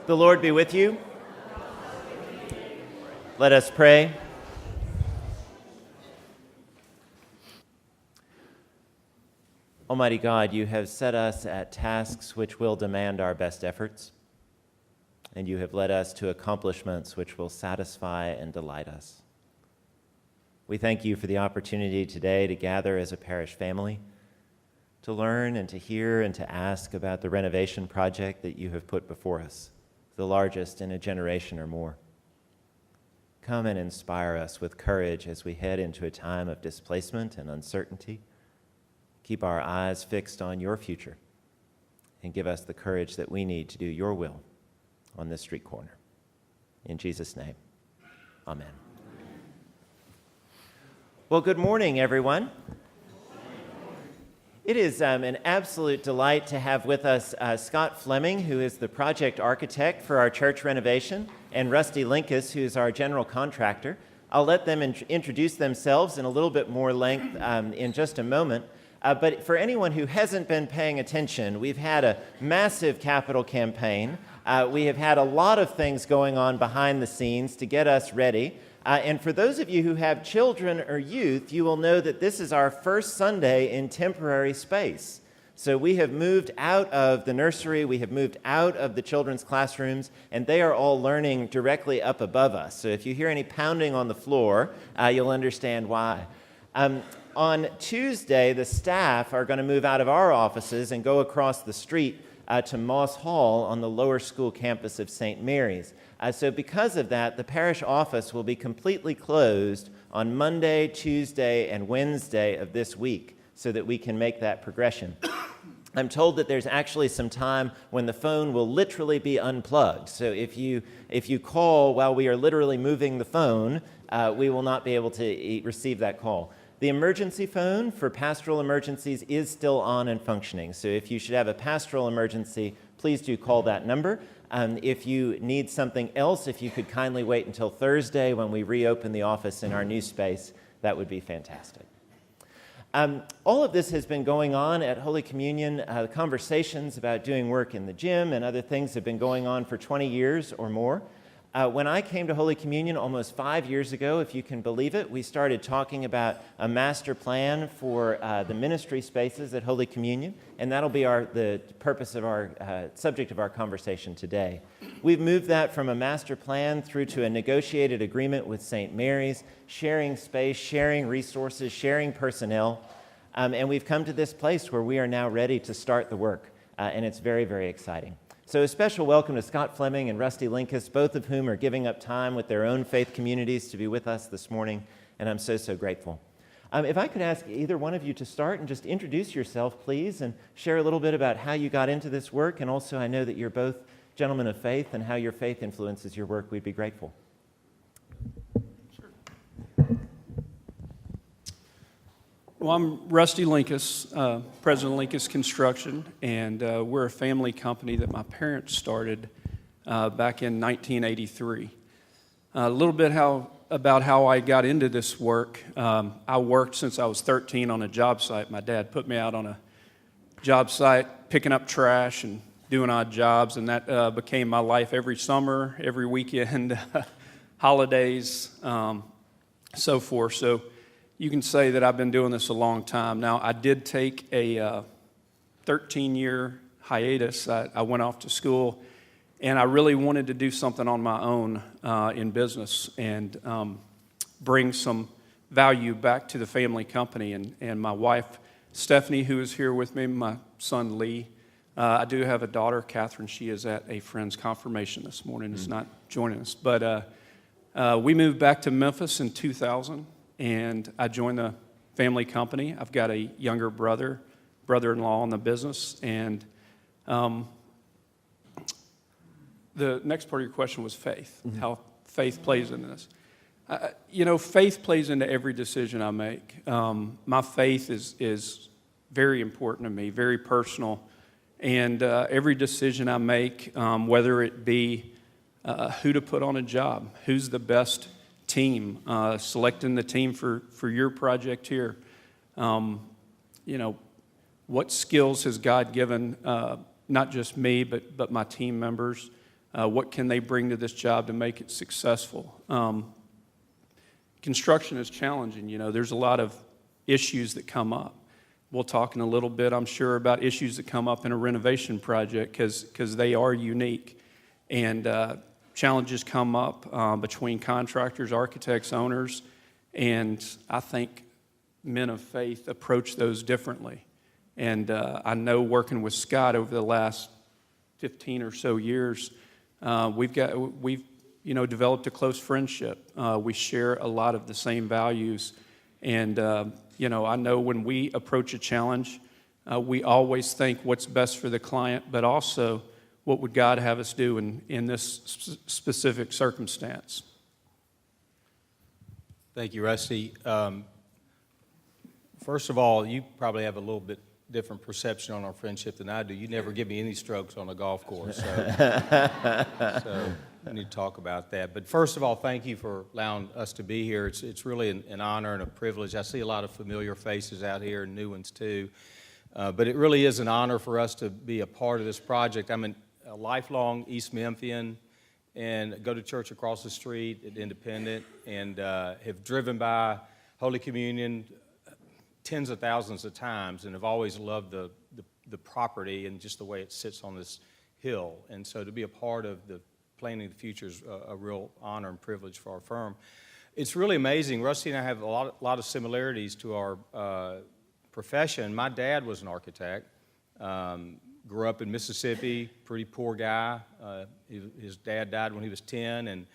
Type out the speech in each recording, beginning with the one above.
The Lord be with you. Let us pray. Almighty God, you have set us at tasks which will demand our best efforts, and you have led us to accomplishments which will satisfy and delight us. We thank you for the opportunity today to gather as a parish family, to learn and to hear and to ask about the renovation project that you have put before us, the largest in a generation or more. Come and inspire us with courage as we head into a time of displacement and uncertainty. Keep our eyes fixed on your future and give us the courage that we need to do your will on this street corner. In Jesus' name, amen. Well, good morning, everyone. It is an absolute delight to have with us Scott Fleming, who is the project architect for our church renovation, and Rusty Linkous, who is our general contractor. I'll let them introduce themselves in a little bit more length in just a moment. But for anyone who hasn't been paying attention, we've had a massive capital campaign. We have had a lot of things going on behind the scenes to get us ready. And for those of you who have children or youth, you will know that this is our first Sunday in temporary space. So we have moved out of the nursery, we have moved out of the children's classrooms, and they are all learning directly up above us. So if you hear any pounding on the floor, you'll understand why. On Tuesday, the staff are going to move out of our offices and go across the street to Moss Hall on the lower school campus of St. Mary's. So because of that, the parish office will be completely closed on Monday, Tuesday, and Wednesday of this week so that we can make that progression. I'm told that there's actually some time when the phone will literally be unplugged. So if you call while we are literally moving the phone, we will not be able to receive that call. The emergency phone for pastoral emergencies is still on and functioning. So if you should have a pastoral emergency, please do call that number. If you need something else, if you could kindly wait until Thursday when we reopen the office in our new space, that would be fantastic. All of this has been going on at Holy Communion. Conversations about doing work in the gym and other things have been going on for 20 years or more. When I came to Holy Communion almost 5 years ago, if you can believe it, we started talking about a master plan for the ministry spaces at Holy Communion, and that'll be the purpose of our subject of our conversation today. We've moved that from a master plan through to a negotiated agreement with St. Mary's, sharing space, sharing resources, sharing personnel, and we've come to this place where we are now ready to start the work, and it's very, very exciting. So a special welcome to Scott Fleming and Rusty Linkous, both of whom are giving up time with their own faith communities to be with us this morning, and I'm so, so grateful. If I could ask either one of you to start and just introduce yourself, please, and share a little bit about how you got into this work, and also I know that you're both gentlemen of faith, and how your faith influences your work, we'd be grateful. Well, I'm Rusty Linkous, President of Linkous Construction, and we're a family company that my parents started back in 1983. A little bit about how I got into this work. I worked since I was 13 on a job site. My dad put me out on a job site picking up trash and doing odd jobs, and that became my life every summer, every weekend, holidays, so forth. So you can say that I've been doing this a long time. Now, I did take a 13-year hiatus. I went off to school, and I really wanted to do something on my own in business and bring some value back to the family company. And my wife, Stephanie, who is here with me, my son, Lee. I do have a daughter, Catherine. She is at a friend's confirmation this morning. Is not joining us. But we moved back to Memphis in 2000. And I joined the family company. I've got a younger brother-in-law in the business. And the next part of your question was faith, how faith plays into this. Faith plays into every decision I make. My faith is very important to me, very personal. And every decision I make, whether it be who to put on a job, who's the best team, selecting the team for your project here. What skills has God given not just me, but my team members? What can they bring to this job to make it successful? Construction is challenging. There's a lot of issues that come up. We'll talk in a little bit, I'm sure, about issues that come up in a renovation project because they are unique. And challenges come up between contractors, architects, owners, and I think men of faith approach those differently. And I know working with Scott over the last 15 or so years, we've developed a close friendship. We share a lot of the same values. And, I know when we approach a challenge, we always think what's best for the client, but also what would God have us do in this specific circumstance. Thank you, Rusty. First of all, you probably have a little bit different perception on our friendship than I do. You never give me any strokes on a golf course, so we need to talk about that. But first of all, thank you for allowing us to be here. It's really an honor and a privilege. I see a lot of familiar faces out here and new ones too. But it really is an honor for us to be a part of this project. I'm a lifelong East Memphian and go to church across the street at Independent and have driven by Holy Communion tens of thousands of times and have always loved the property and just the way it sits on this hill. And so to be a part of the planning the future is a real honor and privilege for our firm. It's really amazing. Rusty and I have a lot of similarities to our profession. My dad was an architect. Grew up in Mississippi, pretty poor guy. His dad died when he was 10, and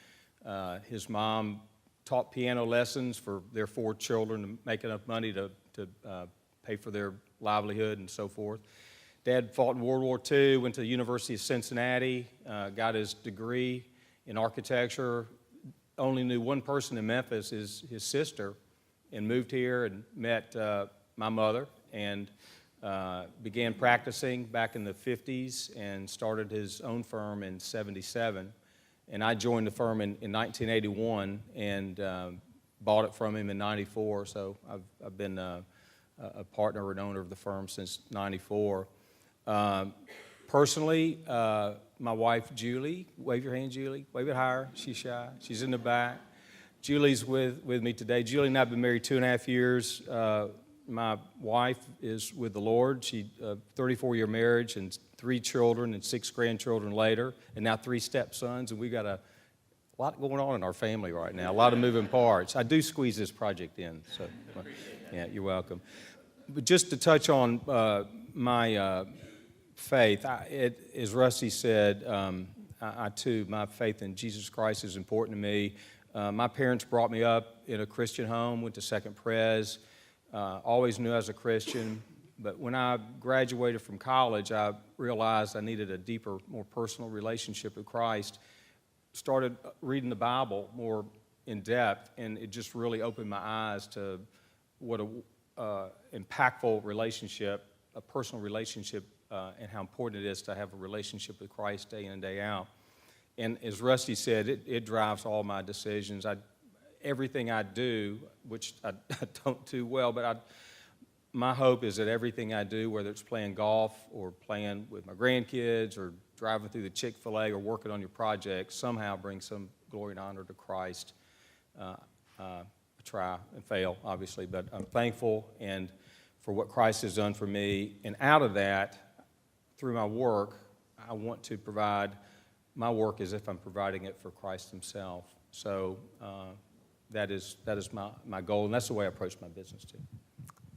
his mom taught piano lessons for their 4 children to make enough money to pay for their livelihood and so forth. Dad fought in World War II, went to the University of Cincinnati, got his degree in architecture, only knew one person in Memphis, his sister, and moved here and met my mother and began practicing back in the 50s and started his own firm in 77. And I joined the firm in 1981 and bought it from him in 94. So I've been a partner and owner of the firm since 94. Personally, my wife, Julie, wave your hand, Julie. Wave it higher. She's shy. She's in the back. Julie's with me today. Julie and I have been married 2.5 years. My wife is with the Lord. She 34-year marriage and 3 children and 6 grandchildren later, and now 3 stepsons. And we got a lot going on in our family right now. A lot of moving parts. I do squeeze this project in, so yeah, you're welcome. But just to touch on my faith, as Rusty said, I too, my faith in Jesus Christ is important to me. My parents brought me up in a Christian home. Went to Second Pres. Always knew I was a Christian, but when I graduated from college, I realized I needed a deeper, more personal relationship with Christ. Started reading the Bible more in depth, and it just really opened my eyes to what a impactful relationship, a personal relationship, and how important it is to have a relationship with Christ day in and day out. And as Rusty said, it drives all my decisions. Everything I do, which I don't do well, but my hope is that everything I do, whether it's playing golf or playing with my grandkids or driving through the Chick-fil-A or working on your project, somehow brings some glory and honor to Christ. I try and fail, obviously, but I'm thankful and for what Christ has done for me. And out of that, through my work, I want to provide my work as if I'm providing it for Christ himself. So that is my goal, and that's the way I approach my business too.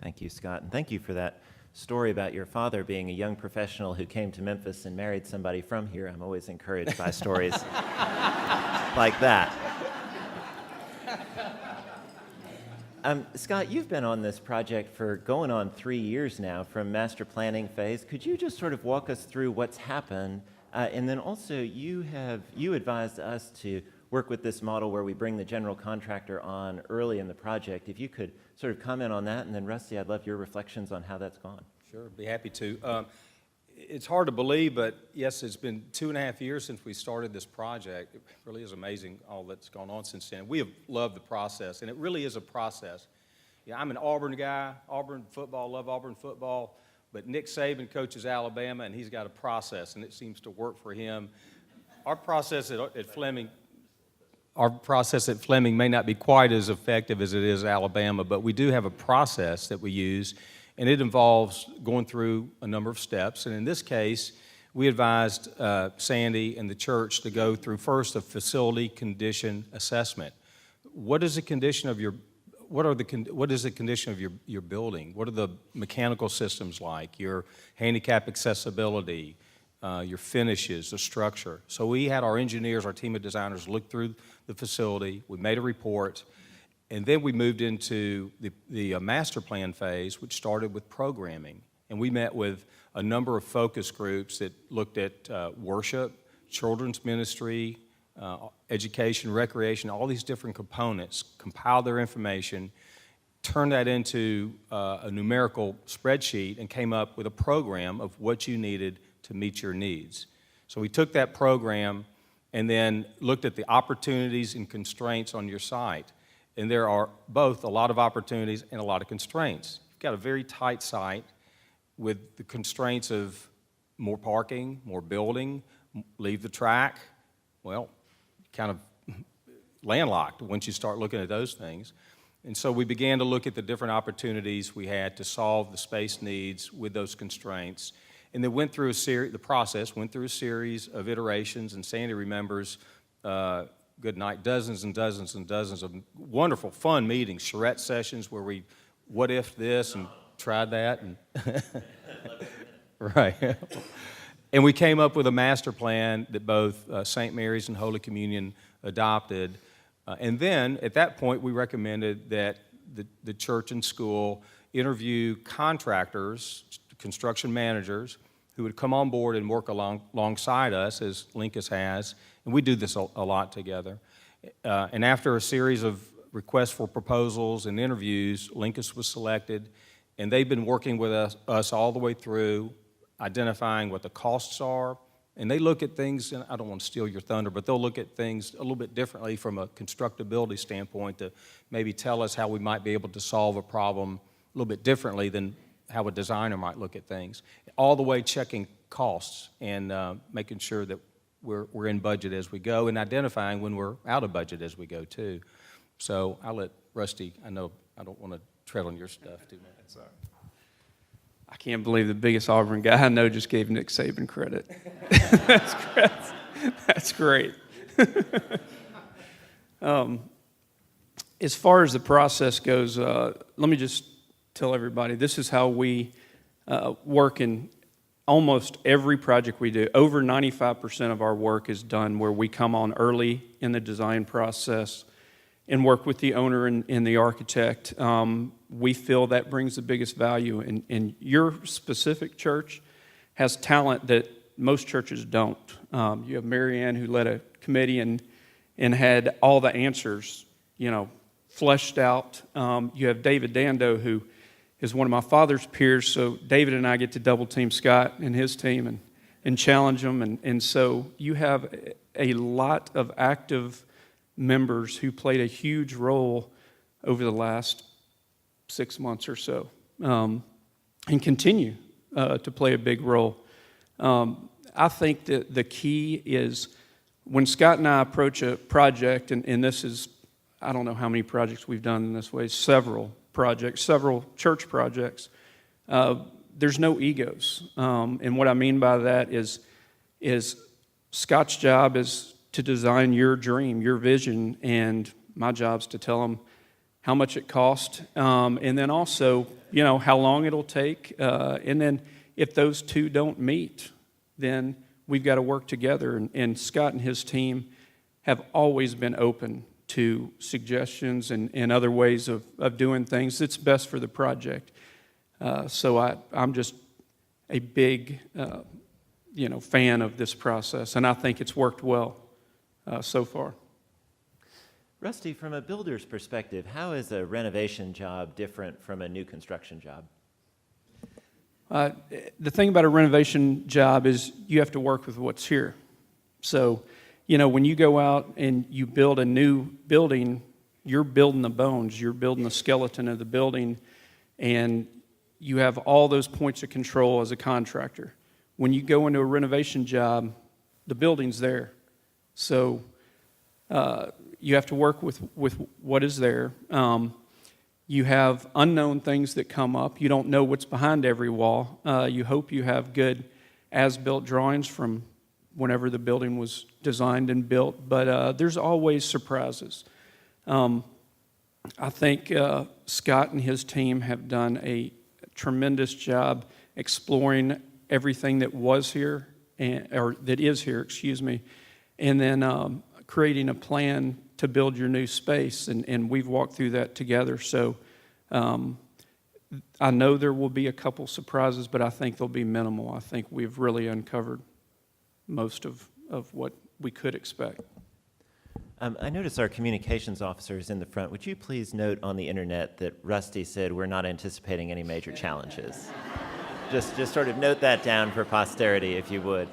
Thank you, Scott, and thank you for that story about your father being a young professional who came to Memphis and married somebody from here. I'm always encouraged by stories like that. Scott, you've been on this project for going on 3 years now from master planning phase. Could you just sort of walk us through what's happened? And then also you advised us to work with this model where we bring the general contractor on early in the project. If you could sort of comment on that, and then Rusty, I'd love your reflections on how that's gone. Sure, be happy to. It's hard to believe, but yes, it's been 2.5 years since we started this project. It really is amazing all that's gone on since then. We have loved the process, and it really is a process. Yeah, I'm an Auburn guy, Auburn football, love Auburn football, but Nick Saban coaches Alabama, and he's got a process, and it seems to work for him. Our process at Fleming, may not be quite as effective as it is at Alabama, but we do have a process that we use, and it involves going through a number of steps. And in this case, we advised Sandy and the church to go through first a facility condition assessment. What is the condition of your What is the condition of your building? What are the mechanical systems like? Your handicap accessibility, your finishes, the structure. So we had our engineers, our team of designers look through the facility. We made a report, and then we moved into the master plan phase, which started with programming. And we met with a number of focus groups that looked at worship, children's ministry, education, recreation, all these different components, compiled their information, turned that into a numerical spreadsheet, and came up with a program of what you needed to meet your needs. So we took that program and then looked at the opportunities and constraints on your site. And there are both a lot of opportunities and a lot of constraints. You've got a very tight site with the constraints of more parking, more building, leave the track. Well, kind of landlocked once you start looking at those things. And so we began to look at the different opportunities we had to solve the space needs with those constraints. And then went through the process went through a series of iterations, and Sandy remembers, good night, dozens and dozens and dozens of wonderful, fun meetings, charrette sessions where we what if this and tried that. And right. And we came up with a master plan that both St. Mary's and Holy Communion adopted. And then, at that point, we recommended that the church and school interview contractors, construction managers, who would come on board and work alongside us, as Linkous has. And we do this a lot together. And after a series of requests for proposals and interviews, Linkous was selected. And they've been working with us all the way through, identifying what the costs are. And they look at things, and I don't want to steal your thunder, but they'll look at things a little bit differently from a constructability standpoint to maybe tell us how we might be able to solve a problem a little bit differently than how a designer might look at things. All the way checking costs and making sure that we're in budget as we go, and identifying when we're out of budget as we go too. So I'll let Rusty, I know I don't want to tread on your stuff too much. Sorry. I can't believe the biggest Auburn guy I know just gave Nick Saban credit. That's great. As far as the process goes, let me just tell everybody, this is how we work in almost every project we do. Over 95% of our work is done where we come on early in the design process and work with the owner and the architect. We feel that brings the biggest value. And your specific church has talent that most churches don't. You have Mary Ann, who led a committee and had all the answers, fleshed out. You have David Dando, who is one of my father's peers, so David and I get to double team Scott and his team and challenge them. And so you have a lot of active members who played a huge role over the last 6 months or so, and continue to play a big role. I think that the key is when Scott and I approach a project, and this is, I don't know how many projects we've done in this way, several projects, several church projects, there's no egos. And what I mean by that is Scott's job is to design your dream, your vision, and my job's to tell them how much it costs, and then also, how long it'll take. And then if those two don't meet, then we've got to work together. And Scott and his team have always been open to suggestions and other ways of doing things that's best for the project. So I'm just a big, fan of this process, and I think it's worked well so far. Rusty, from a builder's perspective, how is a renovation job different from a new construction job? The thing about a renovation job is you have to work with what's here. So, when you go out and you build a new building, you're building the bones, you're building the skeleton of the building, and you have all those points of control as a contractor. When you go into a renovation job, the building's there. So you have to work with what is there. You have unknown things that come up. You don't know what's behind every wall. You hope you have good as-built drawings from whenever the building was designed and built, but there's always surprises. I think Scott and his team have done a tremendous job exploring everything that was here, or that is here, excuse me, and then creating a plan to build your new space, and we've walked through that together. So I know there will be a couple surprises, but I think they'll be minimal. I think we've really uncovered most of what we could expect. I notice our communications officer is in the front. Would you please note on the internet that Rusty said we're not anticipating any major challenges? Just sort of note that down for posterity, if you would.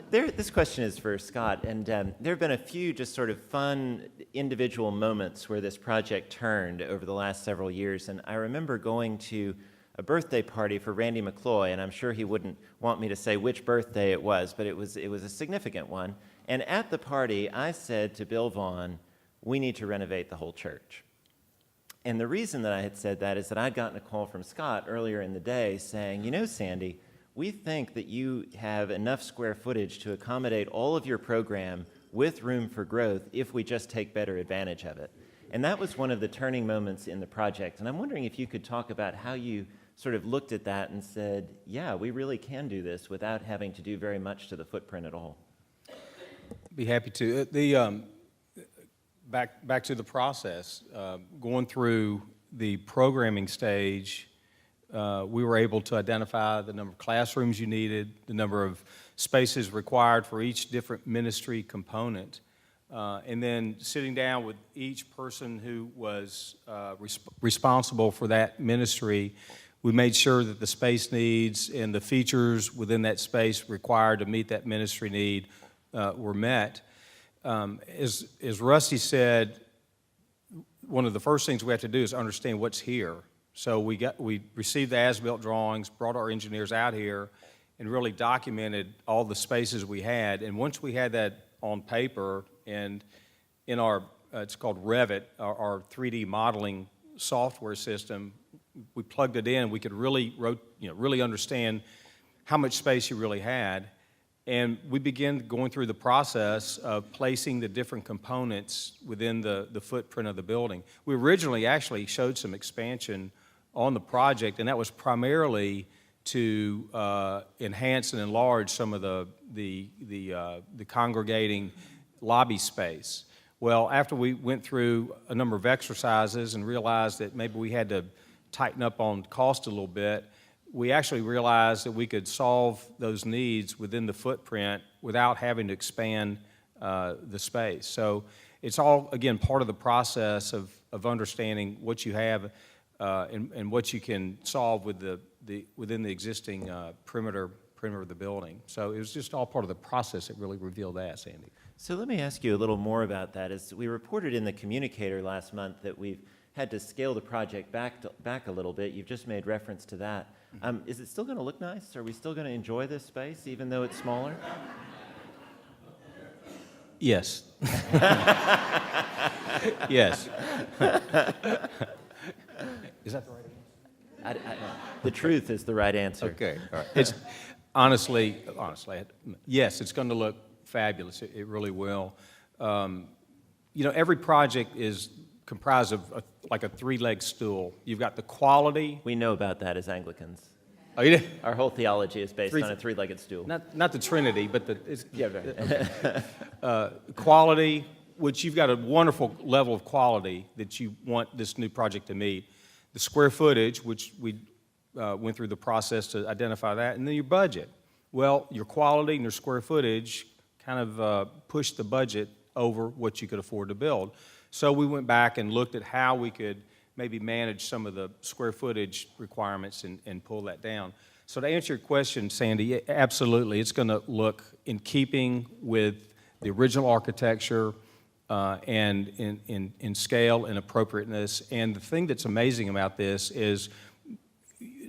This question is for Scott, and there have been a few just sort of fun individual moments where this project turned over the last several years, and I remember going to a birthday party for Randy McCloy, and I'm sure he wouldn't want me to say which birthday it was, but it was a significant one. And at the party, I said to Bill Vaughn, we need to renovate the whole church. And the reason that I had said that is that I'd gotten a call from Scott earlier in the day saying, you know, Sandy, we think that you have enough square footage to accommodate all of your program with room for growth if we just take better advantage of it. And that was one of the turning moments in the project. And I'm wondering if you could talk about how you sort of looked at that and said, yeah, we really can do this without having to do very much to the footprint at all. Be happy to. Back to the process, going through the programming stage, we were able to identify the number of classrooms you needed, the number of spaces required for each different ministry component, and then sitting down with each person who was responsible for that ministry, we made sure that the space needs and the features within that space required to meet that ministry need were met. As Rusty said, one of the first things we have to do is understand what's here. So we received the as-built drawings, brought our engineers out here, and really documented all the spaces we had. And once we had that on paper and in our, it's called Revit, our 3D modeling software system, we plugged it in. We could really understand how much space you really had. And we began going through the process of placing the different components within the footprint of the building. We originally actually showed some expansion on the project, and that was primarily to enhance and enlarge some of the congregating lobby space. Well, after we went through a number of exercises and realized that maybe we had to tighten up on cost a little bit, we actually realized that we could solve those needs within the footprint without having to expand the space. So it's all, again, part of the process of understanding what you have and what you can solve with within the existing perimeter of the building. So it was just all part of the process that really revealed that, Sandy. So let me ask you a little more about that. As we reported in the Communicator last month that we've had to scale the project back a little bit. You've just made reference to that. Is it still going to look nice? Are we still going to enjoy this space, even though it's smaller? Yes. Yes. Is that the right answer? The truth is the right answer. Okay, all right. It's honestly, yes, it's going to look fabulous. It really will. Every project is comprised of like a three-legged stool. You've got the quality. We know about that as Anglicans. Oh, you did? Our whole theology is based on a three-legged stool. Not the Trinity, but Yeah, right. okay. Quality, which you've got a wonderful level of quality that you want this new project to meet. The square footage, which we went through the process to identify that, and then your budget. Well, your quality and your square footage kind of pushed the budget over what you could afford to build. So we went back and looked at how we could maybe manage some of the square footage requirements and pull that down. So to answer your question, Sandy, absolutely, it's going to look in keeping with the original architecture and in scale and appropriateness. And the thing that's amazing about this is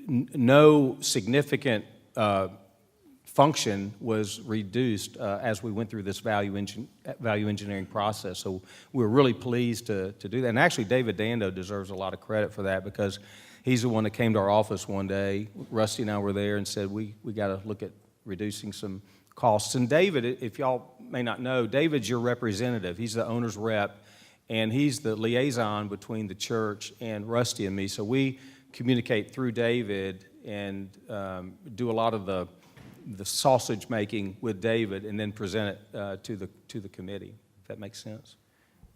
no significant function was reduced as we went through this value engineering process. So we're really pleased to do that. And actually, David Dando deserves a lot of credit for that, because he's the one that came to our office one day. Rusty and I were there and said, we got to look at reducing some costs. And David, if y'all may not know, David's your representative. He's the owner's rep, and he's the liaison between the church and Rusty and me. So we communicate through David and do a lot of the sausage making with David, and then present it to the committee, if that makes sense.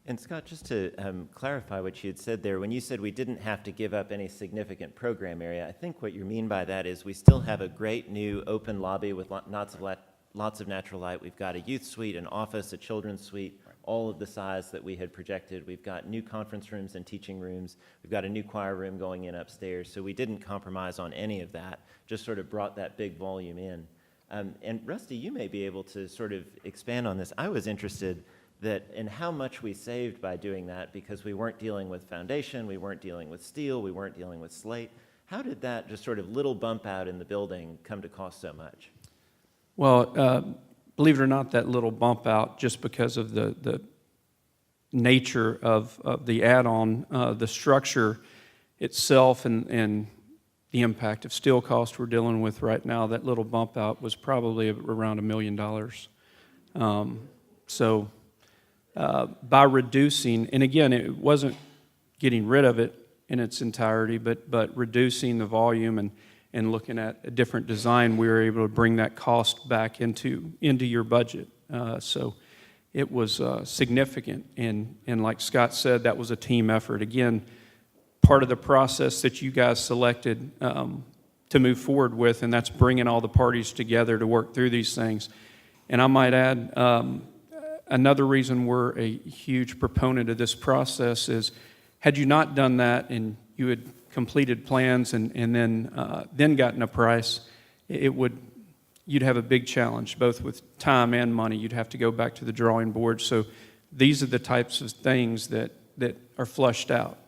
And Scott, just to clarify what you had said there, when you said we didn't have to give up any significant program area, I think what you mean by that is we still have a great new open lobby with lots of natural light. We've got a youth suite, an office, a children's suite, all of the size that we had projected. We've got new conference rooms and teaching rooms. We've got a new choir room going in upstairs. So we didn't compromise on any of that, just sort of brought that big volume in. And Rusty, you may be able to sort of expand on this. I was interested in how much we saved by doing that, because we weren't dealing with foundation, we weren't dealing with steel, we weren't dealing with slate. How did that just sort of little bump out in the building come to cost so much? Well, believe it or not, that little bump out, just because of the nature of the add-on, the structure itself, and the impact of steel cost we're dealing with right now, that little bump out was probably around $1 million. By reducing, and again, it wasn't getting rid of it in its entirety, but reducing the volume and looking at a different design, we were able to bring that cost back into your budget. So it was significant, and like Scott said, that was a team effort. Again, part of the process that you guys selected to move forward with, and that's bringing all the parties together to work through these things. And I might add, another reason we're a huge proponent of this process is, had you not done that and you had completed plans and then gotten a price, you'd have a big challenge, both with time and money. You'd have to go back to the drawing board. So these are the types of things that are flushed out.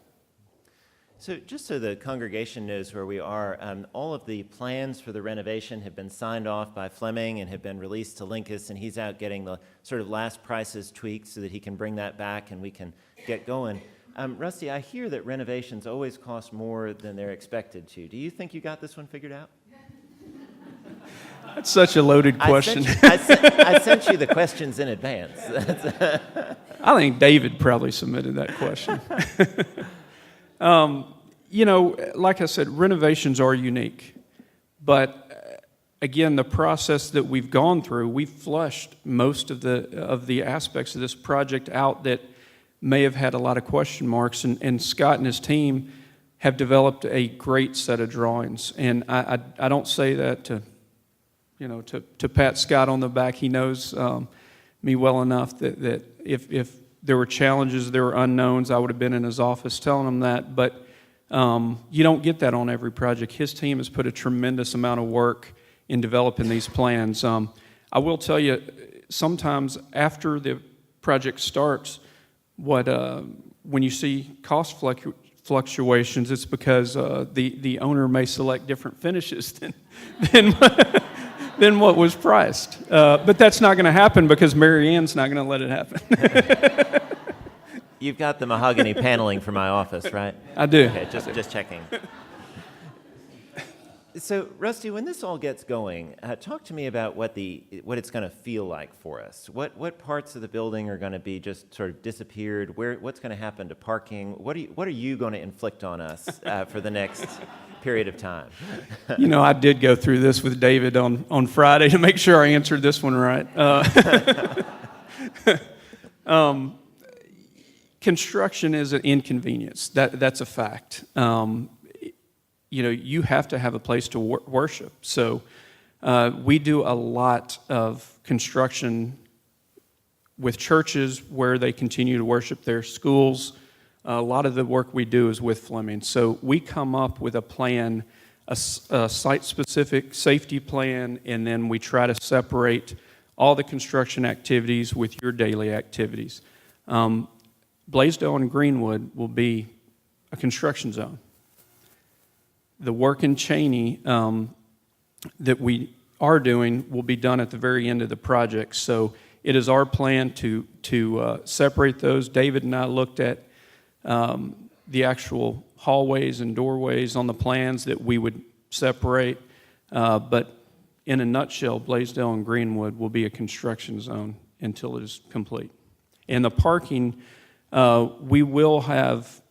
So just so the congregation knows where we are, all of the plans for the renovation have been signed off by Fleming and have been released to Linkous, and he's out getting the sort of last prices tweaked so that he can bring that back and we can get going. Rusty, I hear that renovations always cost more than they're expected to. Do you think you got this one figured out? That's such a loaded question. I sent you the questions in advance. I think David probably submitted that question. Like I said, renovations are unique. But again, the process that we've gone through, we've flushed most of the aspects of this project out that may have had a lot of question marks. And Scott and his team have developed a great set of drawings. And I don't say that to pat Scott on the back. He knows me well enough that if there were challenges, there were unknowns, I would have been in his office telling him that. But you don't get that on every project. His team has put a tremendous amount of work in developing these plans. I will tell you, sometimes after the project starts, when you see cost fluctuations, it's because the owner may select different finishes than what was priced. But that's not going to happen because Mary Ann's not going to let it happen. You've got the mahogany paneling for my office, right? I do. Okay, just checking. So, Rusty, when this all gets going, talk to me about what it's going to feel like for us. What parts of the building are going to be just sort of disappeared? What's going to happen to parking? What are you going to inflict on us for the next period of time? I did go through this with David on Friday to make sure I answered this one right. Construction is an inconvenience. That's a fact. You have to have a place to worship. So we do a lot of construction with churches where they continue to worship, their schools. A lot of the work we do is with Fleming. So we come up with a plan, a site-specific safety plan, and then we try to separate all the construction activities with your daily activities. Blaisdell and Greenwood will be a construction zone. The work in Cheney that we are doing will be done at the very end of the project. So it is our plan to separate those. David and I looked at the actual hallways and doorways on the plans that we would separate. But in a nutshell, Blaisdell and Greenwood will be a construction zone until it is complete. And the parking, the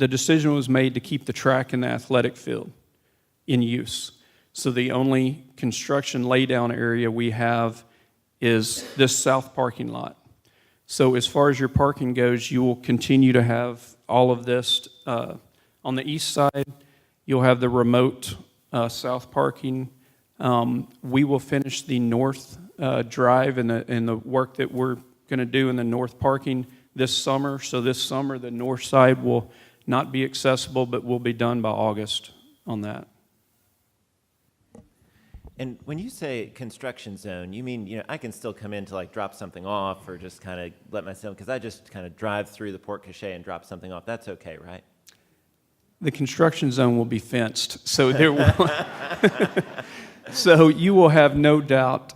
decision was made to keep the track and the athletic field in use. So the only construction laydown area we have is this south parking lot. So as far as your parking goes, you will continue to have all of this. On the east side, you'll have the remote south parking. We will finish the north drive and the work that we're going to do in the north parking this summer. So this summer, the north side will not be accessible, but will be done by August on that. And when you say construction zone, you mean, I can still come in to like drop something off or just kind of let myself, because I just kind of drive through the porte cochere and drop something off. That's okay, right? The construction zone will be fenced, so there will. So you will have no doubt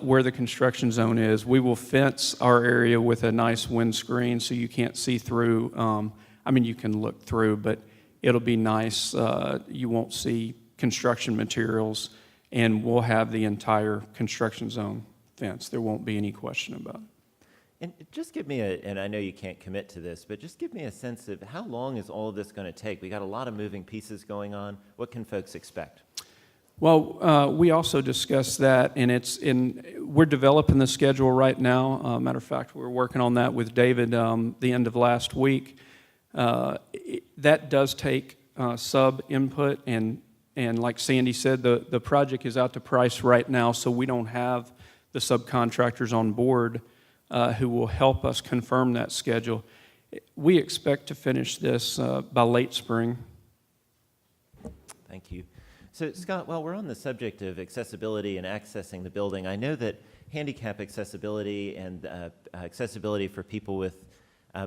where the construction zone is. We will fence our area with a nice windscreen so you can't see through. You can look through, but it'll be nice. You won't see construction materials, and we'll have the entire construction zone fenced. There won't be any question about it. And just give me and I know you can't commit to this, but just give me a sense of how long is all of this going to take? We got a lot of moving pieces going on. What can folks expect? Well, we also discussed that, and we're developing the schedule right now. Matter of fact, we were working on that with David the end of last week. That does take sub input, and like Sandy said, the project is out to price right now, so we don't have the subcontractors on board who will help us confirm that schedule. We expect to finish this by late spring. Thank you. So, Scott, while we're on the subject of accessibility and accessing the building, I know that handicap accessibility and accessibility for people with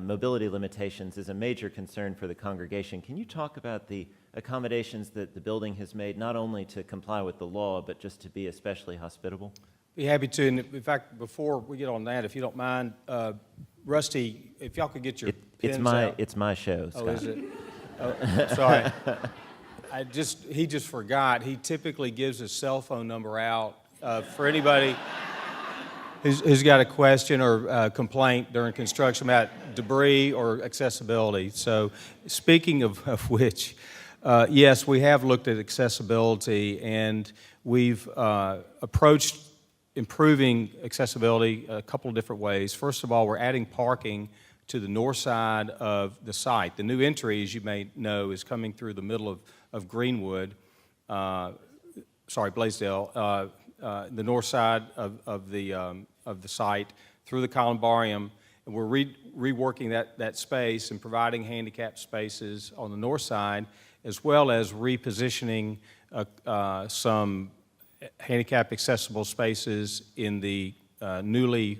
mobility limitations is a major concern for the congregation. Can you talk about the accommodations that the building has made, not only to comply with the law, but just to be especially hospitable? Be happy to. And in fact, before we get on that, if you don't mind, Rusty, if y'all could get your pens out. It's my show, Scott. Oh, is it? Oh, sorry. He just forgot. He typically gives his cell phone number out for anybody who's got a question or complaint during construction about debris or accessibility. So speaking of which, yes, we have looked at accessibility, and we've approached improving accessibility a couple of different ways. First of all, we're adding parking to the north side of the site. The new entry, as you may know, is coming through the middle of Greenwood, Blaisdell, the north side of the site through the columbarium, and we're reworking that space and providing handicap spaces on the north side, as well as repositioning some handicap accessible spaces in the newly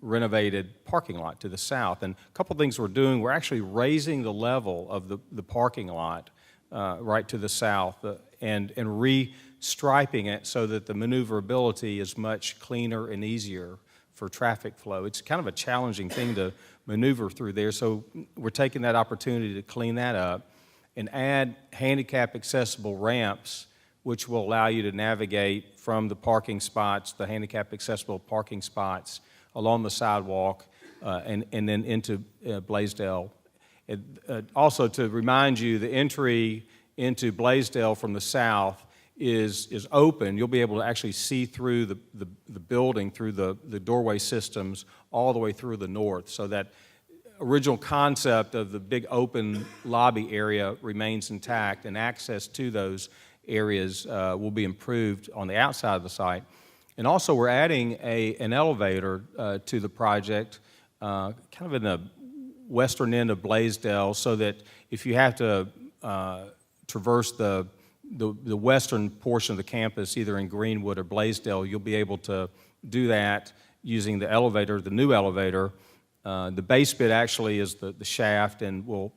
renovated parking lot to the south. And a couple things we're doing, we're actually raising the level of the parking lot right to the south and restriping it so that the maneuverability is much cleaner and easier for traffic flow. It's kind of a challenging thing to maneuver through there, so we're taking that opportunity to clean that up and add handicap accessible ramps, which will allow you to navigate from the parking spots, the handicap accessible parking spots, along the sidewalk and then into Blaisdell. Also, to remind you, the entry into Blaisdell from the south is open. You'll be able to actually see through the building, through the doorway systems, all the way through the north, so that original concept of the big open lobby area remains intact, and access to those areas will be improved on the outside of the site. And also, we're adding an elevator to the project, kind of in the western end of Blaisdell, so that if you have to traverse the western portion of the campus, either in Greenwood or Blaisdell, you'll be able to do that using the elevator, the new elevator. The base bit actually is the shaft, and we'll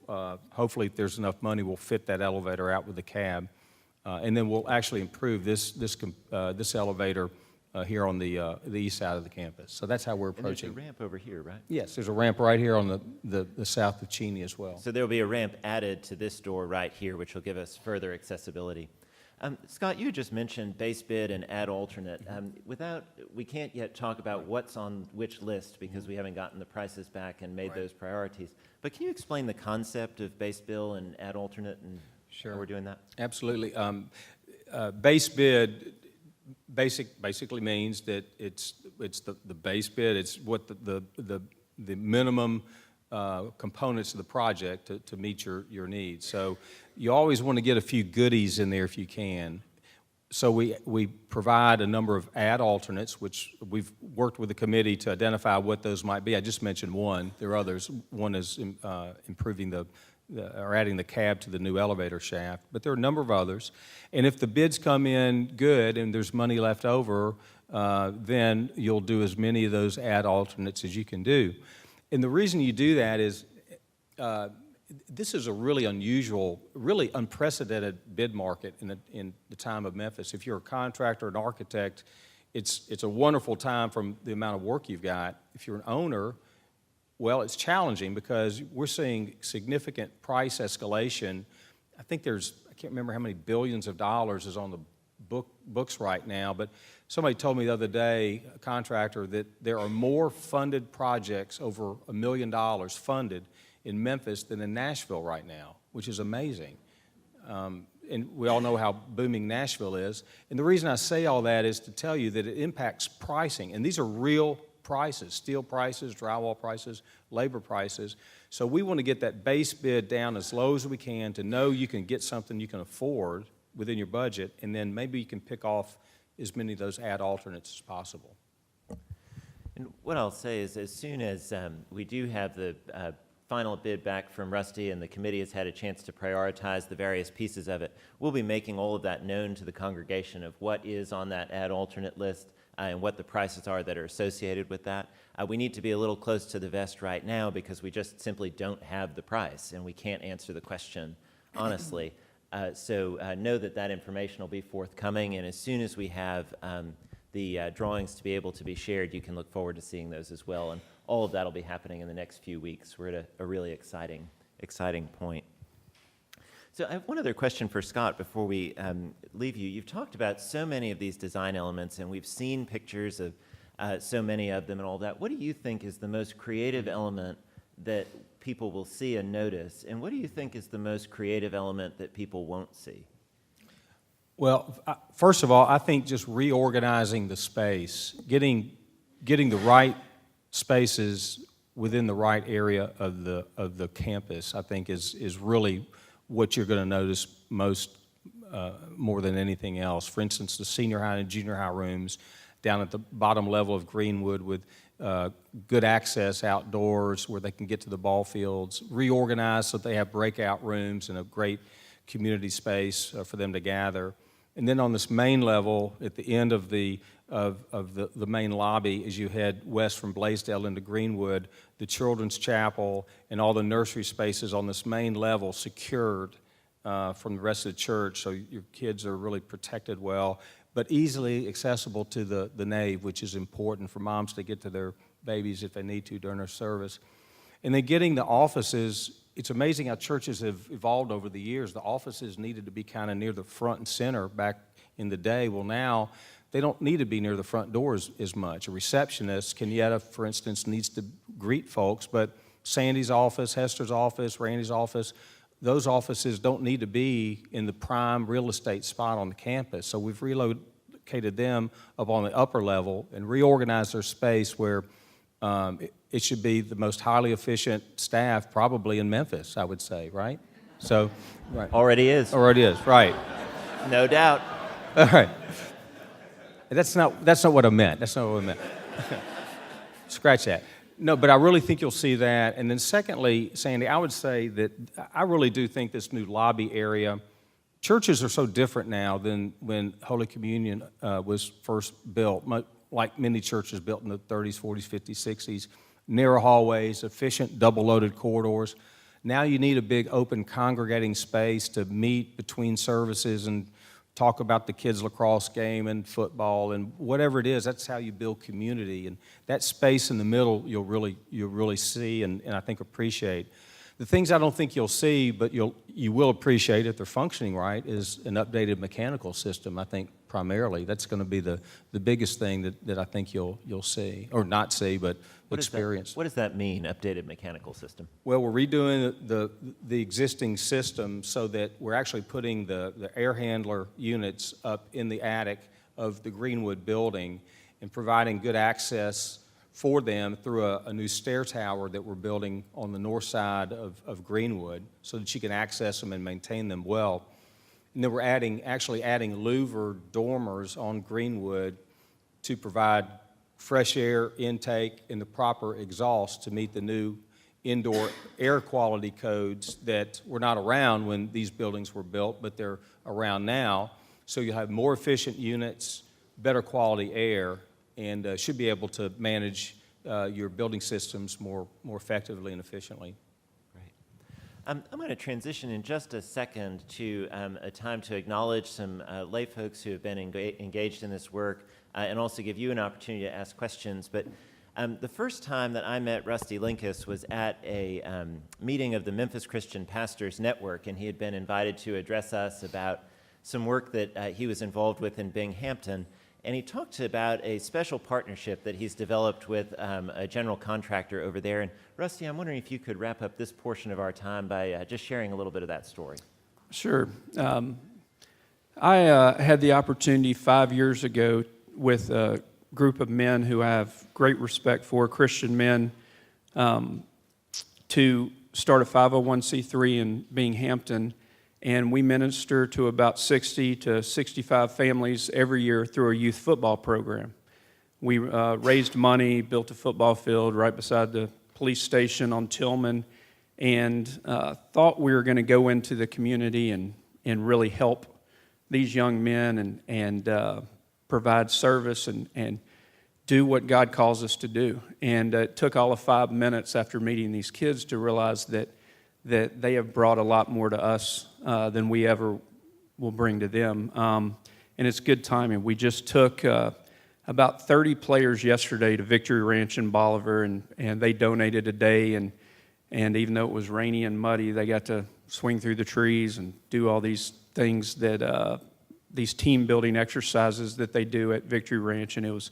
hopefully, if there's enough money, we'll fit that elevator out with the cab. And then we'll actually improve this elevator here on the east side of the campus. So that's how we're And there's a approaching. ramp over here, right? Yes, there's a ramp right here on the south of Cheney as well. So there will be a ramp added to this door right here, which will give us further accessibility. Scott, you just mentioned base bid and add alternate. We can't yet talk about what's on which list because we haven't gotten the prices back and made those priorities. But can you explain the concept of base bill and add alternate and how we're doing that? Absolutely. Base bid basically means that it's the base bid. It's what the minimum components of the project to meet your needs. So you always want to get a few goodies in there if you can. So we provide a number of add alternates, which we've worked with the committee to identify what those might be. I just mentioned one. There are others. One is improving or adding the cab to the new elevator shaft, but there are a number of others. And if the bids come in good and there's money left over, then you'll do as many of those add alternates as you can do. And the reason you do that is this is a really unusual, really unprecedented bid market in the time of Memphis. If you're a contractor, an architect, it's a wonderful time from the amount of work you've got. If you're an owner, well, it's challenging because we're seeing significant price escalation. I think I can't remember how many billions of dollars is on the books right now, but somebody told me the other day, a contractor, that there are more funded projects, over $1 million funded in Memphis than in Nashville right now, which is amazing. And we all know how booming Nashville is. And the reason I say all that is to tell you that it impacts pricing, and these are real prices, steel prices, drywall prices, labor prices. So we want to get that base bid down as low as we can to know you can get something you can afford within your budget, and then maybe you can pick off as many of those add alternates as possible. And what I'll say is as soon as we do have the final bid back from Rusty and the committee has had a chance to prioritize the various pieces of it, we'll be making all of that known to the congregation of what is on that add alternate list and what the prices are that are associated with that. We need to be a little close to the vest right now because we just simply don't have the price and we can't answer the question honestly. So know that that information will be forthcoming, and as soon as we have the drawings to be able to be shared, you can look forward to seeing those as well, and all of that will be happening in the next few weeks. We're at a really exciting point. So I have one other question for Scott before we leave you. You've talked about so many of these design elements, and we've seen pictures of so many of them and all that. What do you think is the most creative element that people will see and notice, and what do you think is the most creative element that people won't see? Well, first of all, I think just reorganizing the space, getting the right spaces within the right area of the campus, I think is really what you're going to notice more than anything else. For instance, the senior high and junior high rooms down at the bottom level of Greenwood with good access outdoors where they can get to the ball fields, reorganized so that they have breakout rooms and a great community space for them to gather. And then on this main level, at the end of the main lobby, as you head west from Blaisdell into Greenwood, the children's chapel and all the nursery spaces on this main level secured from the rest of the church, so your kids are really protected well, but easily accessible to the nave, which is important for moms to get to their babies if they need to during their service. And then getting the offices, it's amazing how churches have evolved over the years. The offices needed to be kind of near the front and center back in the day. Well, now they don't need to be near the front doors as much. A receptionist, Kenyatta, for instance, needs to greet folks, but Sandy's office, Hester's office, Randy's office, those offices don't need to be in the prime real estate spot on the campus. So we've relocated them up on the upper level and reorganized their space where it should be the most highly efficient staff probably in Memphis, I would say, right? So, right. Already is. Already is, right. No doubt. All right. That's not what I meant. That's not what I meant. Scratch that. No, but I really think you'll see that. And then secondly, Sandy, I would say that I really do think this new lobby area, churches are so different now than when Holy Communion was first built, like many churches built in the 30s, 40s, 50s, 60s, narrow hallways, efficient double-loaded corridors. Now you need a big open congregating space to meet between services and talk about the kids' lacrosse game and football and whatever it is. That's how you build community. And that space in the middle you'll really see and I think appreciate. The things I don't think you'll see, but you will appreciate if they're functioning right, is an updated mechanical system. I think primarily that's going to be the biggest thing that I think you'll see, or not see, but experience. What does that mean, updated mechanical system? Well, we're redoing the existing system so that we're actually putting the air handler units up in the attic of the Greenwood building and providing good access for them through a new stair tower that we're building on the north side of Greenwood so that you can access them and maintain them well. And then we're actually adding louver dormers on Greenwood to provide fresh air intake and the proper exhaust to meet the new indoor air quality codes that were not around when these buildings were built, but they're around now. So you'll have more efficient units, better quality air, and should be able to manage your building systems more effectively and efficiently. Great. I'm going to transition in just a second to a time to acknowledge some lay folks who have been engaged in this work and also give you an opportunity to ask questions. But the first time that I met Rusty Linkous was at a meeting of the Memphis Christian Pastors Network, and he had been invited to address us about some work that he was involved with in Binghamton. And he talked about a special partnership that he's developed with a general contractor over there. And Rusty, I'm wondering if you could wrap up this portion of our time by just sharing a little bit of that story. Sure. I had the opportunity 5 years ago with a group of men who I have great respect for, Christian men, to start a 501c3 in Binghamton. And we minister to about 60 to 65 families every year through our youth football program. We raised money, built a football field right beside the police station on Tillman, and thought we were going to go into the community and really help these young men and provide service and do what God calls us to do. And it took all of 5 minutes after meeting these kids to realize that they have brought a lot more to us than we ever will bring to them. And it's good timing. We just took about 30 players yesterday to Victory Ranch in Bolivar, and they donated a day. And even though it was rainy and muddy, they got to swing through the trees and do all these things that these team-building exercises that they do at Victory Ranch, and it was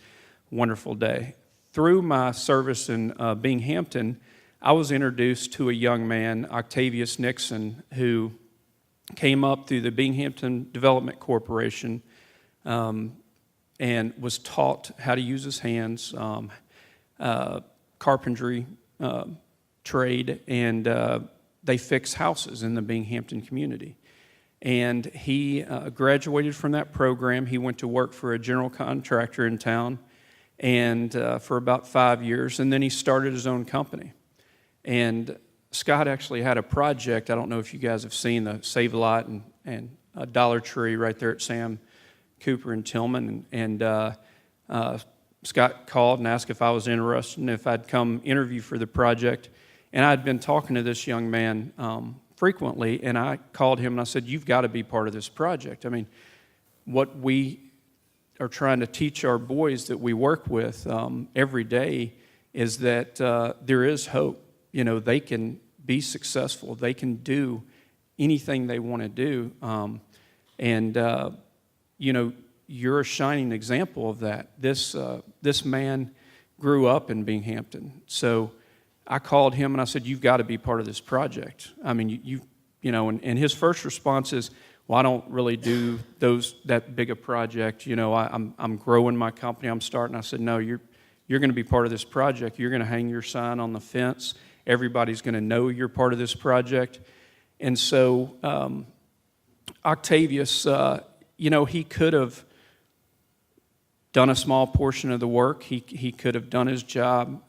a wonderful day. Through my service in Binghamton, I was introduced to a young man, Octavius Nixon, who came up through the Binghamton Development Corporation and was taught how to use his hands, carpentry trade, and they fix houses in the Binghamton community. And he graduated from that program. He went to work for a general contractor in town and for about 5 years, and then he started his own company. And Scott actually had a project. I don't know if you guys have seen the Save-A-Lot and Dollar Tree right there at Sam Cooper and Tillman. And Scott called and asked if I was interested and if I'd come interview for the project. And I'd been talking to this young man frequently, and I called him and I said, "You've got to be part of this project." I mean, what we are trying to teach our boys that we work with every day is that there is hope. You know, they can be successful. They can do anything they want to do. You know, you're a shining example of that. This man grew up in Binghamton. So I called him and I said, "You've got to be part of this project." I mean, you know, and his first response is, "Well, I don't really do that big a project. You know, I'm growing my company. I'm starting." I said, "No, you're going to be part of this project. You're going to hang your sign on the fence. Everybody's going to know you're part of this project." And so Octavius, you know, he could have done a small portion of the work. He could have done his job,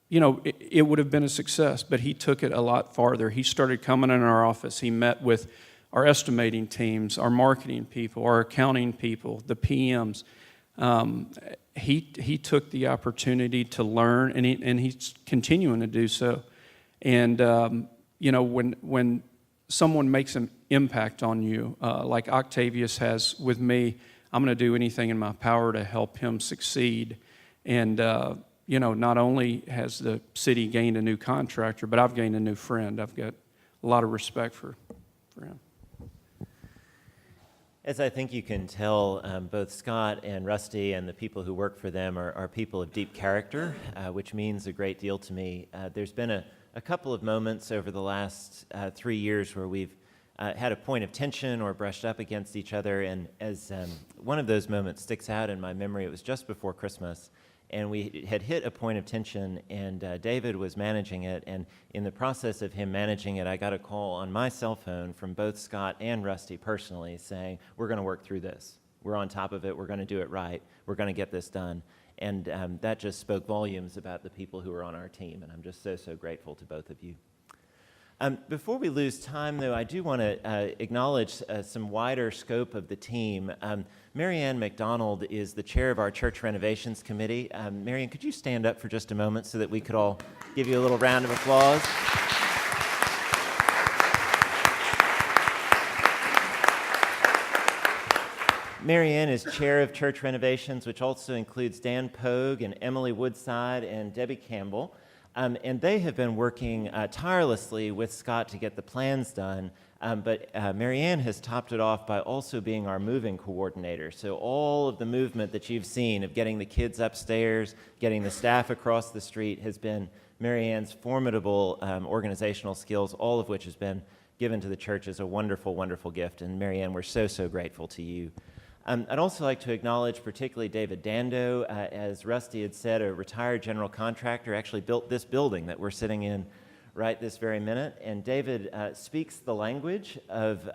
you know, it would have been a success, but he took it a lot farther. He started coming in our office. He met with our estimating teams, our marketing people, our accounting people, the PMs. He took the opportunity to learn, and he's continuing to do so. And you know, when someone makes an impact on you. Like Octavius has with me, I'm going to do anything in my power to help him succeed. And, not only has the city gained a new contractor, but I've gained a new friend. I've got a lot of respect for him. As I think you can tell, both Scott and Rusty and the people who work for them are people of deep character, which means a great deal to me. There's been a couple of moments over the last 3 years where we've had a point of tension or brushed up against each other, and as one of those moments sticks out in my memory, it was just before Christmas, and we had hit a point of tension, and David was managing it, and in the process of him managing it, I got a call on my cell phone from both Scott and Rusty personally saying, we're going to work through this. We're on top of it. We're going to do it right. We're going to get this done. And that just spoke volumes about the people who are on our team, and I'm just so grateful to both of you. Before we lose time, though, I do want to acknowledge some wider scope of the team. Marianne McDonald is the chair of our Church Renovations Committee. Marianne, could you stand up for just a moment so that we could all give you a little round of applause? Marianne is chair of Church Renovations, which also includes Dan Pogue and Emily Woodside and Debbie Campbell. And they have been working tirelessly with Scott to get the plans done, but Marianne has topped it off by also being our moving coordinator. So all of the movement that you've seen of getting the kids upstairs, getting the staff across the street has been Marianne's formidable organizational skills, all of which has been given to the church as a wonderful, wonderful gift. And Marianne, we're so grateful to you. I'd also like to acknowledge particularly David Dando. As Rusty had said, a retired general contractor, actually built this building that we're sitting in right this very minute. And David speaks the language of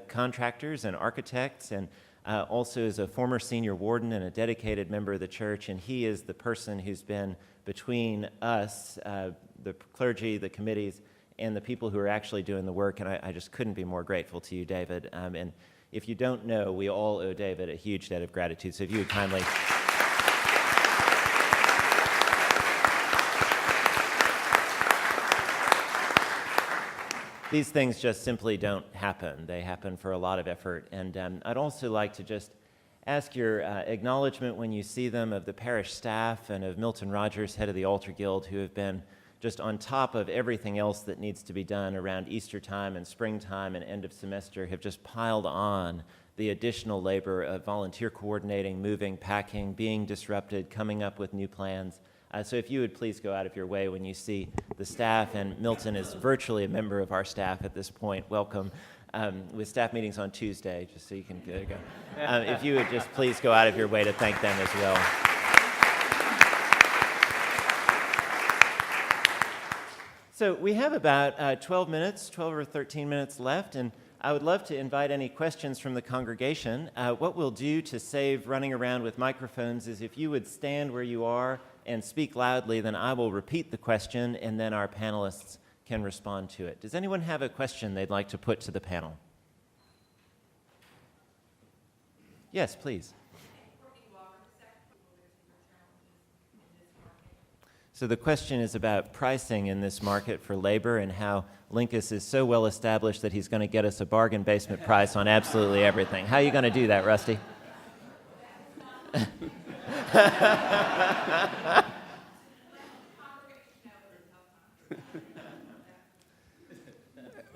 contractors and architects, and also is a former senior warden and a dedicated member of the church. And he is the person who's been between us, the clergy, the committees, and the people who are actually doing the work. And I just couldn't be more grateful to you, David. And if you don't know, we all owe David a huge debt of gratitude. So if you would kindly... These things just simply don't happen. They happen for a lot of effort. And I'd also like to just ask your acknowledgement when you see them of the parish staff and of Milton Rogers, head of the Altar Guild, who have been just on top of everything else that needs to be done around Easter time and springtime and end of semester, have just piled on the additional labor of volunteer coordinating, moving, packing, being disrupted, coming up with new plans. So if you would please go out of your way when you see the staff, and Milton is virtually a member of our staff at this point. Welcome. With staff meetings on Tuesday, just so you can go. If you would just please go out of your way to thank them as well. So we have about 12 or 13 minutes left, and I would love to invite any questions from the congregation. What we'll do to save running around with microphones is if you would stand where you are and speak loudly, then I will repeat the question, and then our panelists can respond to it. Does anyone have a question they'd like to put to the panel? Yes, please. So the question is about pricing in this market for labor and how Linkous is so well established that he's going to get us a bargain basement price on absolutely everything. How are you going to do that, Rusty?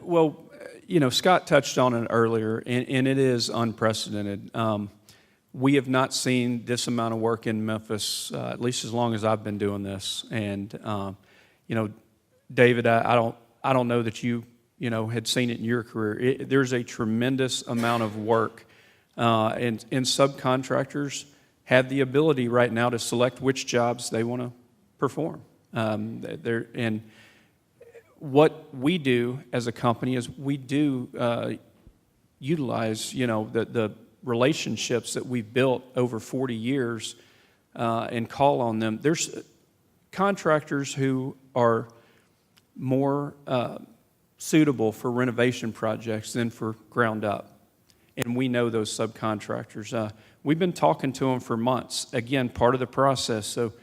Well, Scott touched on it earlier, and it is unprecedented. We have not seen this amount of work in Memphis, at least as long as I've been doing this. And, David, I don't know that you had seen it in your career. There's a tremendous amount of work, and subcontractors have the ability right now to select which jobs they want to perform. And what we do as a company is we do utilize, the relationships that we've built over 40 years and call on them. There's contractors who are more suitable for renovation projects than for ground up. And we know those subcontractors. We've been talking to them for months. Again, part of the process. So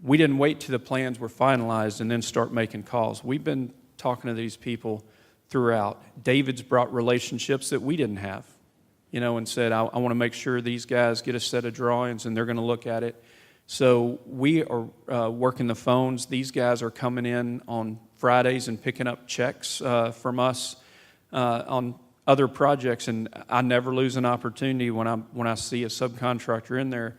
we didn't wait till the plans were finalized and then start making calls. We've been talking to these people throughout. David's brought relationships that we didn't have, and said, I want to make sure these guys get a set of drawings and they're going to look at it. So we are working the phones. These guys are coming in on Fridays and picking up checks from us on other projects, and I never lose an opportunity when I see a subcontractor in there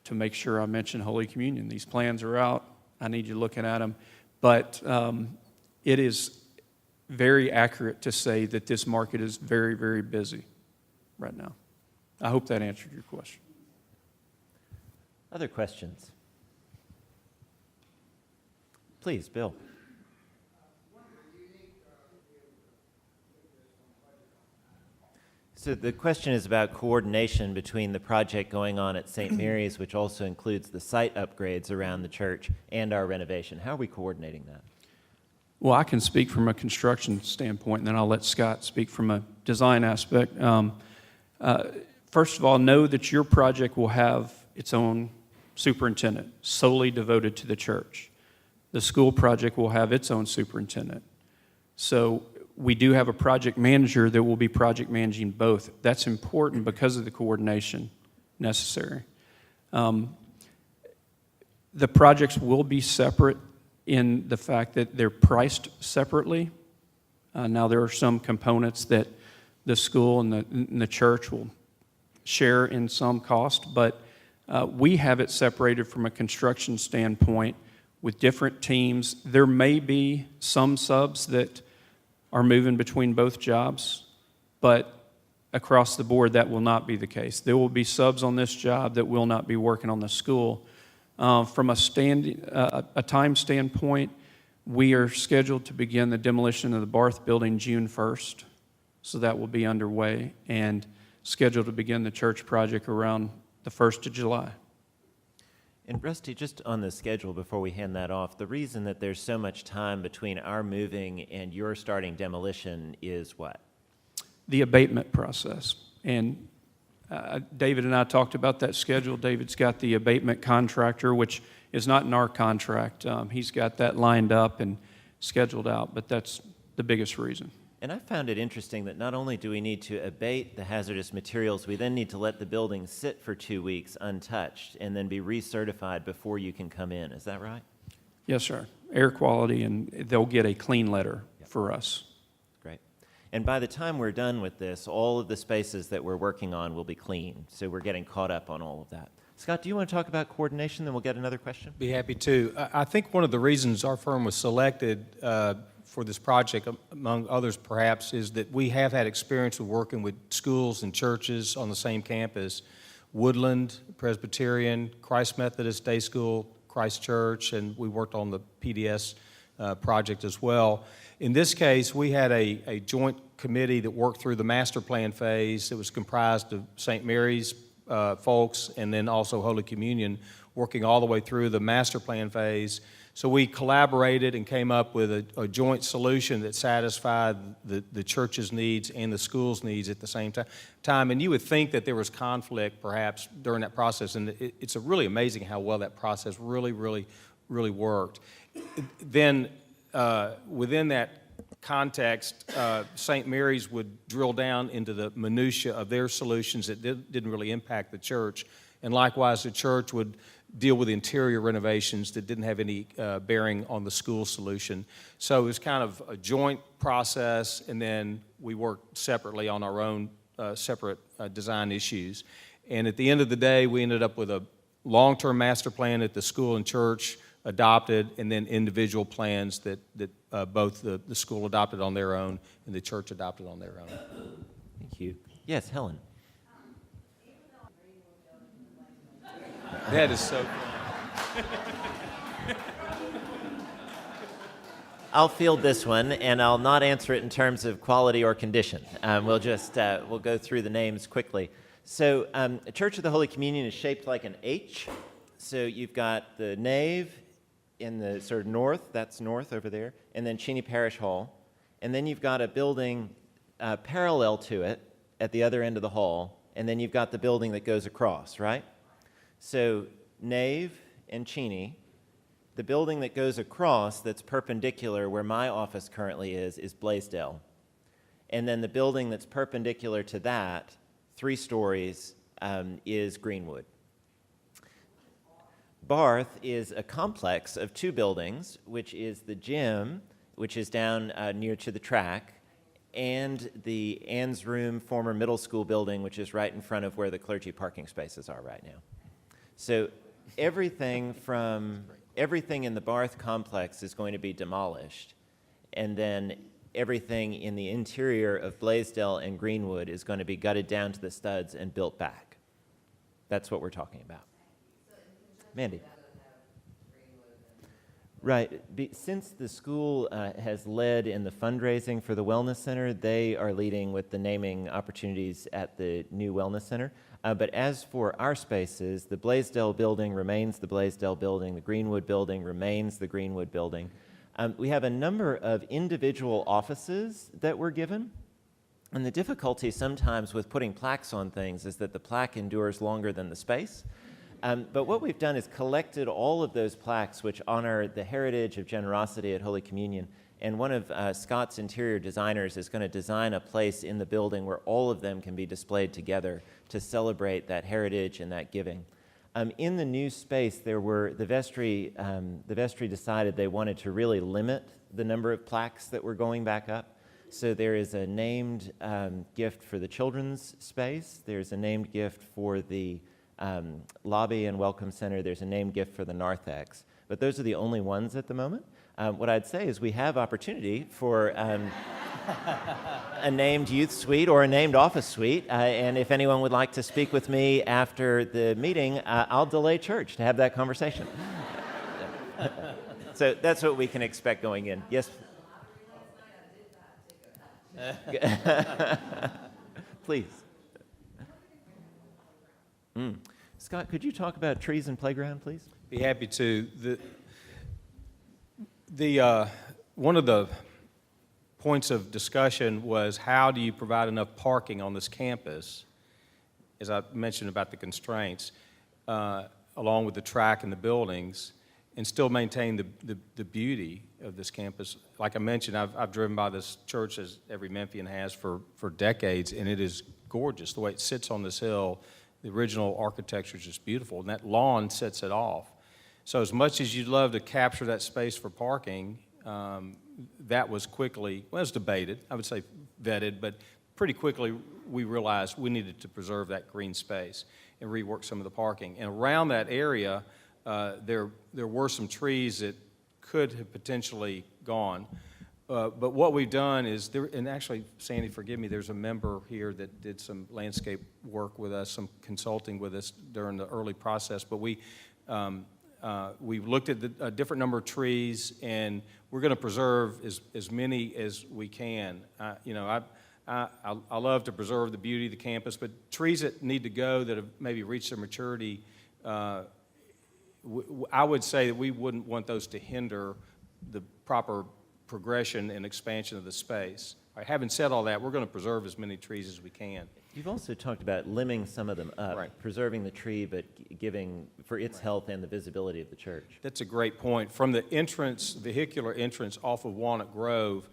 to make sure I mention Holy Communion. These plans are out. I need you looking at them. But it is very accurate to say that this market is very, very busy right now. I hope that answered your question. Other questions? Please, Bill. So the question is about coordination between the project going on at St. Mary's, which also includes the site upgrades around the church, and our renovation. How are we coordinating that? Well, I can speak from a construction standpoint, and then I'll let Scott speak from a design aspect. First of all, know that your project will have its own superintendent, solely devoted to the church. The school project will have its own superintendent. So we do have a project manager that will be project managing both. That's important because of the coordination necessary. The projects will be separate in the fact that they're priced separately. Now, there are some components that the school and the church will share in some cost, but we have it separated from a construction standpoint with different teams. There may be some subs that are moving between both jobs, but across the board, that will not be the case. There will be subs on this job that will not be working on the school. From a time standpoint, we are scheduled to begin the demolition of the Barth building June 1st, so that will be underway, and scheduled to begin the church project around the 1st of July. And Rusty, just on the schedule before we hand that off, the reason that there's so much time between our moving and your starting demolition is what? The abatement process. And David and I talked about that schedule. David's got the abatement contractor, which is not in our contract. He's got that lined up and scheduled out, but that's the biggest reason. And I found it interesting that not only do we need to abate the hazardous materials, we then need to let the building sit for 2 weeks untouched and then be recertified before you can come in. Is that right? Yes, sir. Air quality, and they'll get a clean letter for us. Great. And by the time we're done with this, all of the spaces that we're working on will be clean. So we're getting caught up on all of that. Scott, do you want to talk about coordination? Then we'll get another question. Be happy to. I think one of the reasons our firm was selected for this project, among others perhaps, is that we have had experience with working with schools and churches on the same campus. Woodland Presbyterian, Christ Methodist Day School, Christ Church, and we worked on the PDS project as well. In this case, we had a joint committee that worked through the master plan phase. It was comprised of St. Mary's folks and then also Holy Communion, working all the way through the master plan phase. So we collaborated and came up with a joint solution that satisfied the church's needs and the school's needs at the same time. And you would think that there was conflict perhaps during that process, and it's really amazing how well that process really worked. Then within that context, St. Mary's would drill down into the minutia of their solutions that didn't really impact the church, and likewise the church would deal with interior renovations that didn't have any bearing on the school solution. So it was kind of a joint process, and then we worked separately on our own separate design issues. And at the end of the day, we ended up with a long-term master plan that the school and church adopted, and then individual plans that both the school adopted on their own and the church adopted on their own. Thank you. Yes, Helen. That is so cool. I'll field this one, and I'll not answer it in terms of quality or condition. We'll go through the names quickly. So, Church of the Holy Communion is shaped like an H. So you've got the nave in the sort of north, that's north over there, and then Cheney Parish Hall. And then you've got a building parallel to it at the other end of the hall, and then you've got the building that goes across, right? So nave and Cheney. The building that goes across that's perpendicular where my office currently is Blaisdell. And then the building that's perpendicular to that, 3 stories, is Greenwood. Barth is a complex of 2 buildings, which is the gym, which is down near to the track, and the Ann's Room former middle school building, which is right in front of where the clergy parking spaces are right now. So everything in the Barth complex is going to be demolished, and then everything in the interior of Blaisdell and Greenwood is going to be gutted down to the studs and built back. That's what we're talking about. Mandy. Right. Since the school has led in the fundraising for the Wellness Center, they are leading with the naming opportunities at the new Wellness Center. But as for our spaces, the Blaisdell building remains the Blaisdell building. The Greenwood building remains the Greenwood building. We have a number of individual offices that we're given. And the difficulty sometimes with putting plaques on things is that the plaque endures longer than the space. But what we've done is collected all of those plaques which honor the heritage of generosity at Holy Communion. And one of Scott's interior designers is going to design a place in the building where all of them can be displayed together to celebrate that heritage and that giving. In the new space, the vestry decided they wanted to really limit the number of plaques that were going back up. So there is a named gift for the children's space. There's a named gift for the lobby and welcome center. There's a named gift for the narthex. But those are the only ones at the moment. What I'd say is we have opportunity for a named youth suite or a named office suite. And if anyone would like to speak with me after the meeting, I'll delay church to have that conversation. So that's what we can expect going in. Yes? Please. Scott, could you talk about trees and playground, please? Be happy to. One of the points of discussion was how do you provide enough parking on this campus, as I mentioned about the constraints, along with the track and the buildings, and still maintain the beauty of this campus. Like I mentioned, I've driven by this church, as every Memphian has, for decades, and it is gorgeous. The way it sits on this hill, the original architecture is just beautiful, and that lawn sets it off. So as much as you'd love to capture that space for parking, that was quickly, well, it was debated, I would say vetted, but pretty quickly we realized we needed to preserve that green space and rework some of the parking. And around that area, there were some trees that could have potentially gone. But what we've done is, and actually, Sandy, forgive me, there's a member here that did some landscape work with us, some consulting with us during the early process, but we've looked at a different number of trees, and we're going to preserve as many as we can. I love to preserve the beauty of the campus, but trees that need to go that have maybe reached their maturity, I would say that we wouldn't want those to hinder the proper progression and expansion of the space. All right, having said all that, we're going to preserve as many trees as we can. You've also talked about limbing some of them up, right, preserving the tree, but giving for its right, health and the visibility of the church. That's a great point. From the entrance, vehicular entrance off of Walnut Grove,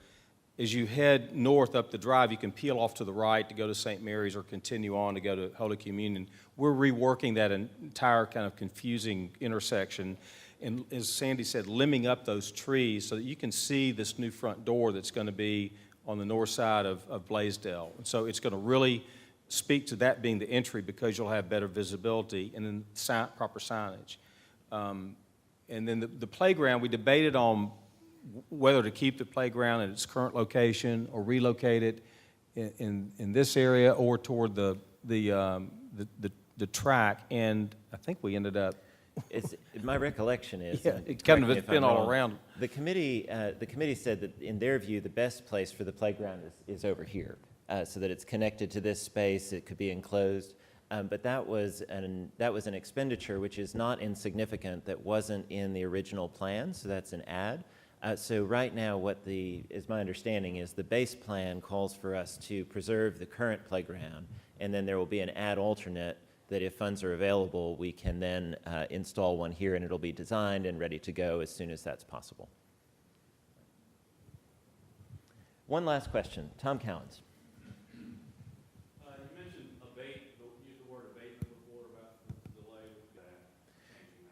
as you head north up the drive, you can peel off to the right to go to St. Mary's or continue on to go to Holy Communion. We're reworking that entire kind of confusing intersection. And as Sandy said, limbing up those trees so that you can see this new front door that's going to be on the north side of Blaisdell. And so it's going to really speak to that being the entry because you'll have better visibility and then proper signage. And then the playground, we debated on whether to keep the playground at its current location or relocate it in this area or toward the track. And I think we ended up. My recollection is, it's kind of been all around. The committee said that in their view, the best place for the playground is over here, so that it's connected to this space. It could be enclosed, but that was an expenditure which is not insignificant. That wasn't in the original plan, so that's an add. So right now, is my understanding is the base plan calls for us to preserve the current playground, and then there will be an add alternate that if funds are available, we can then install one here, and it'll be designed and ready to go as soon as that's possible. One last question. Tom Cowens. You mentioned used the word abatement before about the delay with changing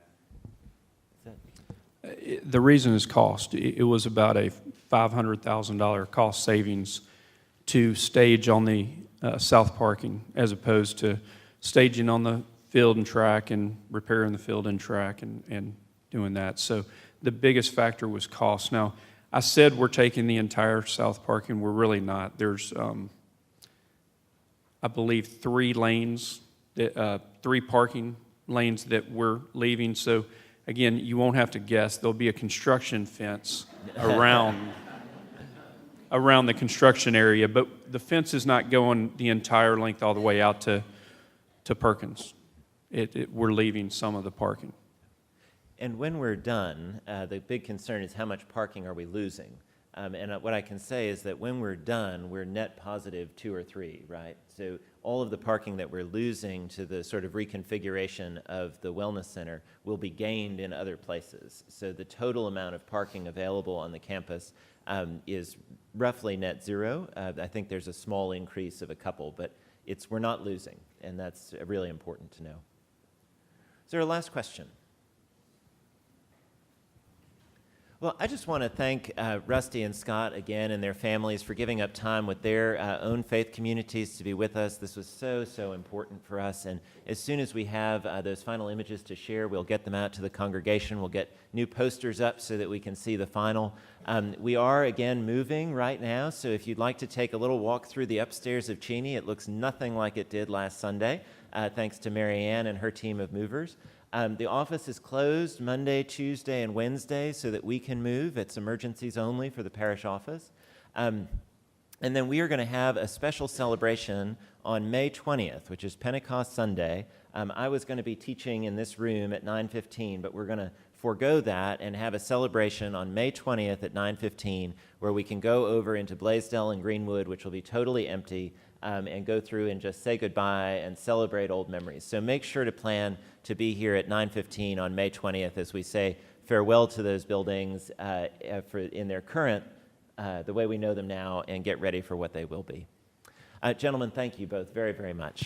that. The reason is cost. It was about a $500,000 cost savings to stage on the south parking as opposed to staging on the field and track and repairing the field and track and doing that. So the biggest factor was cost. Now, I said we're taking the entire south parking. We're really not. There's, I believe, 3 parking lanes that we're leaving. So again, you won't have to guess. There'll be a construction fence around the construction area, but the fence is not going the entire length all the way out to Perkins. We're leaving some of the parking. And when we're done, the big concern is how much parking are we losing? And what I can say is that when we're done, we're net positive 2 or 3, right? So all of the parking that we're losing to the sort of reconfiguration of the wellness center will be gained in other places. So the total amount of parking available on the campus is roughly net 0. I think there's a small increase of a couple, but we're not losing, and that's really important to know. Is there a last question? Well, I just want to thank Rusty and Scott again and their families for giving up time with their own faith communities to be with us. This was so important for us. And as soon as we have those final images to share, we'll get them out to the congregation. We'll get new posters up so that we can see the final. We are, again, moving right now. So if you'd like to take a little walk through the upstairs of Cheney, it looks nothing like it did last Sunday, thanks to Mary Ann and her team of movers. The office is closed Monday, Tuesday, and Wednesday so that we can move. It's emergencies only for the parish office. And then we are going to have a special celebration on May 20th, which is Pentecost Sunday. I was going to be teaching in this room at 9:15, but we're going to forego that and have a celebration on May 20th at 9:15 where we can go over into Blaisdell and Greenwood, which will be totally empty, and go through and just say goodbye and celebrate old memories. So make sure to plan to be here at 9:15 on May 20th as we say farewell to those buildings in their current, the way we know them now, and get ready for what they will be. Gentlemen, thank you both very, very much.